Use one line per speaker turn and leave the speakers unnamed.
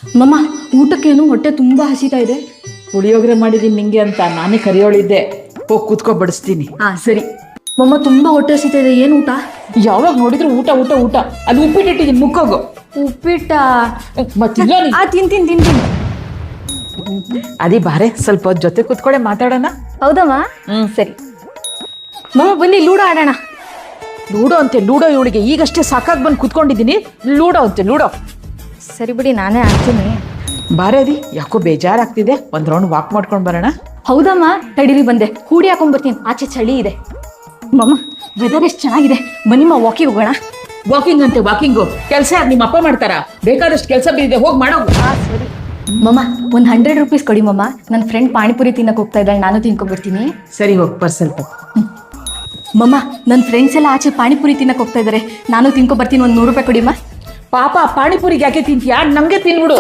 ಮಮ್ಮ ಊಟಕ್ಕೇನು ಹೊಟ್ಟೆ ತುಂಬಾ ಹಸಿತಾ ಇದೆ.
ಪುಳಿಯೋಗರೆ ಮಾಡಿದೀನಿ ನಿಂಗೆ ಅಂತ ನಾನೇ ಕರಿಯೋಳಿದ್ದೆ. ಹೋಗಿ ಕೂತ್ಕೊ ಬಡಿಸ್ತೀನಿ.
ಹಾ ಸರಿ. ಮಮ್ಮ ತುಂಬಾ ಹೊಟ್ಟೆ ಹಸಿತಾ ಇದೆ, ಏನು ಊಟ?
ಯಾವಾಗ ನೋಡಿದ್ರು ಊಟ ಊಟ ಊಟ. ಅಲ್ಲಿ ಉಪ್ಪಿಟ್ಟಿದ್ದೀನಿ, ಮುಕ್ಕೋಗು.
ಉಪ್ಪಿಟ್ಟ?
ಮತ್ತಿಲ್ಲ
ತಿಂತೀನಿ.
ಅದೇ ಬಾರೆ, ಸ್ವಲ್ಪ ಹೊತ್ತು ಜೊತೆ ಕೂತ್ಕೊಳ್ಳೆ ಮಾತಾಡೋಣ.
ಹೌದಮ್ಮ? ಸರಿ. ಮಮ್ಮ ಬನ್ನಿ ಲೂಡೋ ಆಡೋಣ.
ಲೂಡೋ ಅಂತೆ? ಲೂಡೋ ಇವಳಿಗೆ ಈಗಷ್ಟೇ ಸಾಕಾಗಿ ಬಂದು ಕೂತ್ಕೊಂಡಿದ್ದೀನಿ. ಲೂಡೋ ಅಂತೆ ಲೂಡೋ.
ಸರಿ ಬಿಡಿ, ನಾನೇ ಆಡ್ತೀನಿ.
ಬಾರೆ ಅದಿ, ಯಾಕೋ ಬೇಜಾರಾಗ್ತಿದೆ, ಒಂದ್ ರೌಂಡ್ ವಾಕ್ ಮಾಡ್ಕೊಂಡು ಬರೋಣ.
ಹೌದಮ್ಮ, ತಡೀರಿ ಬಂದೆ, ಹೂಡಿ ಹಾಕೊಂಡ್ ಬರ್ತೀನಿ, ಆಚೆ ಚಳಿ ಇದೆ. ಮಮ್ಮ ವೆದರ್ ಎಷ್ಟು ಚೆನ್ನಾಗಿದೆ, ಬನ್ನಿಮ್ಮ ವಾಕಿಂಗ್ ಹೋಗೋಣ.
ವಾಕಿಂಗ್ ಅಂತೆ? ವಾಕಿಂಗು ಕೆಲಸ ಯಾರು ನಿಮ್ಮ ಅಪ್ಪ ಮಾಡ್ತಾರಾ? ಬೇಕಾದಷ್ಟು ಕೆಲಸ ಬಿದ್ದಿದೆ, ಹೋಗಿ ಮಾಡೋ.
ಸರಿ. ಮಮ್ಮ ಒಂದು 100 ರೂಪೀಸ್ ಕೊಡಿ ಮಮ್ಮ, ನನ್ನ ಫ್ರೆಂಡ್ ಪಾನಿಪುರಿ ತಿನ್ನಕ್ಕೆ ಹೋಗ್ತಾ ಇದ್ದಾಳೆ, ನಾನು ತಿನ್ಕೊಂಡ್ಬಿಡ್ತೀನಿ.
ಸರಿ, ಹೋಗಿ ಪರ್ಸಲ್ ತಗೋ.
ಮಮ್ಮ ನನ್ನ ಫ್ರೆಂಡ್ಸ್ ಎಲ್ಲ ಆಚೆ ಪಾನಿಪುರಿ ತಿನ್ನಕ್ಕೆ ಹೋಗ್ತಾ ಇದ್ದಾರೆ, ನಾನು ತಿನ್ಕೊಂಡ್ಬರ್ತೀನಿ. ಒಂದು 100 ರೂಪಾಯಿ ಕೊಡಿಮ್ಮ.
ಪಾಪ ಪಾನಿಪುರಿಗೆ ಯಾಕೆ ತಿಂತೀಯಾ? ನಮಗೆ ತಿನ್ಬಿಡು.